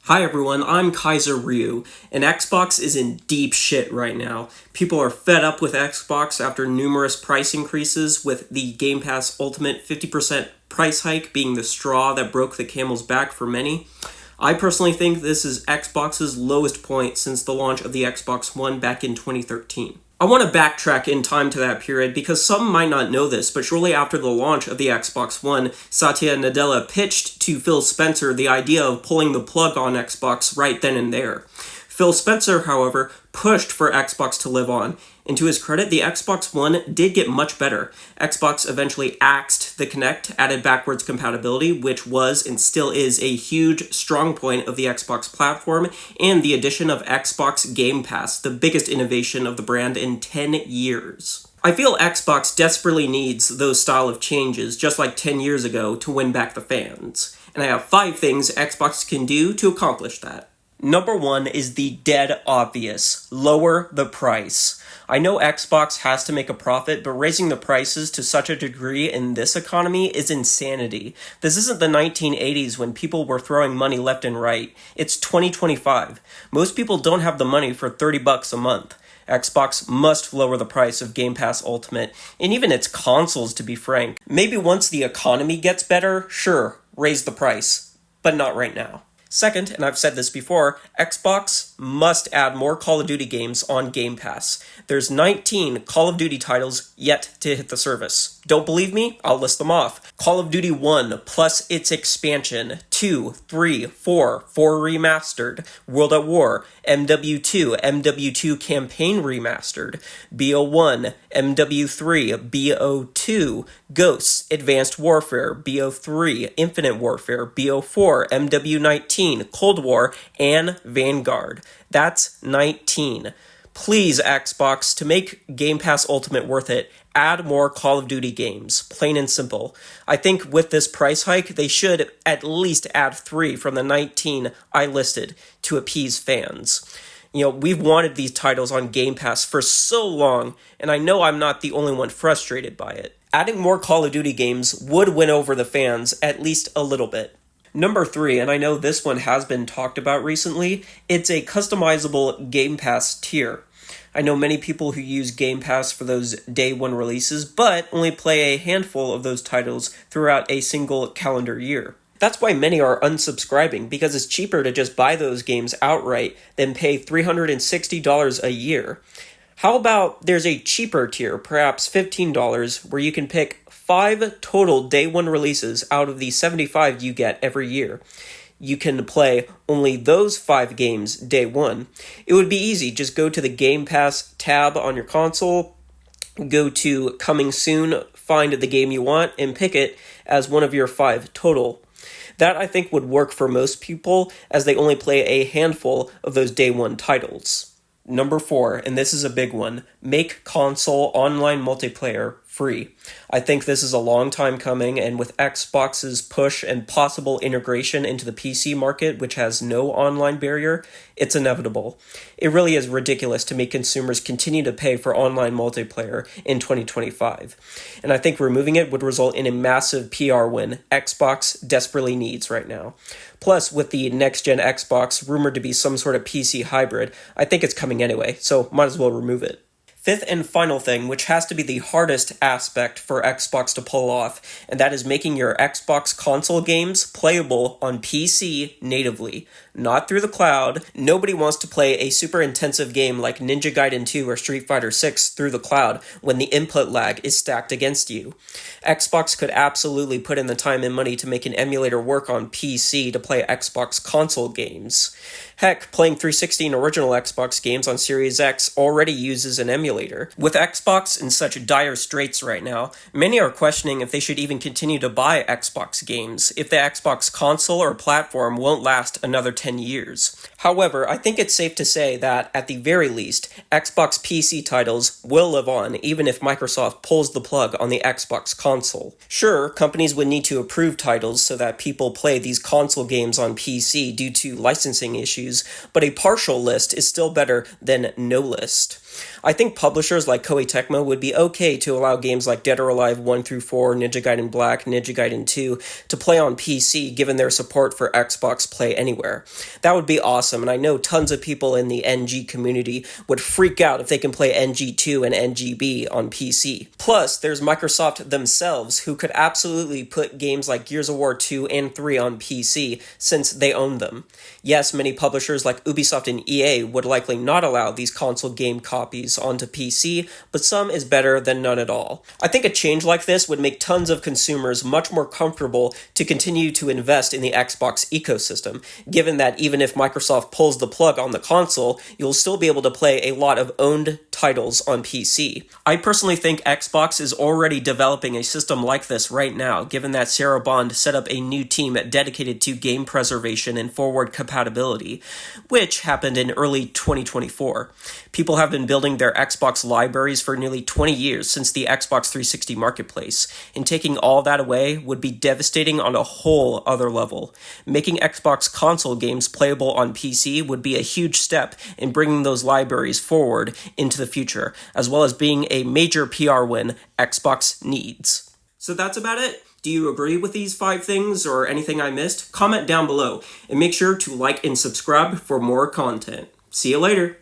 Hi everyone, I'm Kaiser Ryu, and Xbox is in deep shit right now. People are fed up with Xbox after numerous price increases, with the Game Pass Ultimate 50% price hike being the straw that broke the camel's back for many. I personally think this is Xbox's lowest point since the launch of the Xbox One back in 2013. I want to backtrack in time to that period because some might not know this, but shortly after the launch of the Xbox One, Satya Nadella pitched to Phil Spencer the idea of pulling the plug on Xbox right then and there. Phil Spencer, however, pushed for Xbox to live on, and to his credit, the Xbox One did get much better. Xbox eventually axed the Kinect, added backwards compatibility, which was and still is a huge strong point of the Xbox platform, and the addition of Xbox Game Pass, the biggest innovation of the brand in 10 years. I feel Xbox desperately needs those style of changes, just like 10 years ago, to win back the fans. And I have 5 things Xbox can do to accomplish that. Number 1 is the dead obvious. Lower the price. I know Xbox has to make a profit, but raising the prices to such a degree in this economy is insanity. This isn't the 1980s when people were throwing money left and right. It's 2025. Most people don't have the money for $30 a month. Xbox must lower the price of Game Pass Ultimate, and even its consoles, to be frank. Maybe once the economy gets better, sure, raise the price, but not right now. Second, and I've said this before, Xbox must add more Call of Duty games on Game Pass. There's 19 Call of Duty titles yet to hit the service. Don't believe me? I'll list them off. Call of Duty 1 plus its expansion, 2, 3, 4 remastered, World at War, MW2, MW2 Campaign remastered, BO1, MW3, BO2, Ghosts, Advanced Warfare, BO3, Infinite Warfare, BO4, MW19, Cold War, and Vanguard. That's 19. Please, Xbox, to make Game Pass Ultimate worth it, add more Call of Duty games, plain and simple. I think with this price hike, they should at least add 3 from the 19 I listed to appease fans. You know, we've wanted these titles on Game Pass for so long, and I know I'm not the only one frustrated by it. Adding more Call of Duty games would win over the fans at least a little bit. Number 3, and I know this one has been talked about recently, it's a customizable Game Pass tier. I know many people who use Game Pass for those day one releases, but only play a handful of those titles throughout a single calendar year. That's why many are unsubscribing, because it's cheaper to just buy those games outright than pay $360 a year. How about there's a cheaper tier, perhaps $15, where you can pick 5 total day one releases out of the 75 you get every year. You can play only those 5 games day one. It would be easy. Just go to the Game Pass tab on your console, go to Coming Soon, find the game you want, and pick it as one of your 5 total. That, I think, would work for most people, as they only play a handful of those day one titles. Number 4, and this is a big one, make console online multiplayer free. I think this is a long time coming, and with Xbox's push and possible integration into the PC market, which has no online barrier, it's inevitable. It really is ridiculous to make consumers continue to pay for online multiplayer in 2025. And I think removing it would result in a massive PR win Xbox desperately needs right now. Plus, with the next-gen Xbox rumored to be some sort of PC hybrid, I think it's coming anyway, so might as well remove it. Fifth and final thing, which has to be the hardest aspect for Xbox to pull off, and that is making your Xbox console games playable on PC natively, not through the cloud. Nobody wants to play a super intensive game like Ninja Gaiden 2 or Street Fighter 6 through the cloud when the input lag is stacked against you. Xbox could absolutely put in the time and money to make an emulator work on PC to play Xbox console games. Heck, playing 360 and original Xbox games on Series X already uses an emulator. With Xbox in such dire straits right now, many are questioning if they should even continue to buy Xbox games, if the Xbox console or platform won't last another 10 years. However, I think it's safe to say that, at the very least, Xbox PC titles will live on, even if Microsoft pulls the plug on the Xbox console. Sure, companies would need to approve titles so that people play these console games on PC due to licensing issues, but a partial list is still better than no list. I think publishers like Koei Tecmo would be okay to allow games like Dead or Alive 1 through 4, Ninja Gaiden Black, Ninja Gaiden 2 to play on PC given their support for Xbox Play Anywhere. That would be awesome, and I know tons of people in the NG community would freak out if they can play NG2 and NGB on PC. Plus, there's Microsoft themselves who could absolutely put games like Gears of War 2 and 3 on PC since they own them. Yes, many publishers like Ubisoft and EA would likely not allow these console game copies onto PC, but some is better than none at all. I think a change like this would make tons of consumers much more comfortable to continue to invest in the Xbox ecosystem, given that even if Microsoft pulls the plug on the console, you'll still be able to play a lot of owned titles on PC. I personally think Xbox is already developing a system like this right now, given that Sarah Bond set up a new team dedicated to game preservation and forward compatibility, which happened in early 2024. People have been building their Xbox libraries for nearly 20 years since the Xbox 360 marketplace, and taking all that away would be devastating on a whole other level. Making Xbox console games playable on PC would be a huge step in bringing those libraries forward into the future, as well as being a major PR win Xbox needs. So that's about it. Do you agree with these 5 things or anything I missed? Comment down below, and make sure to like and subscribe for more content. See you later.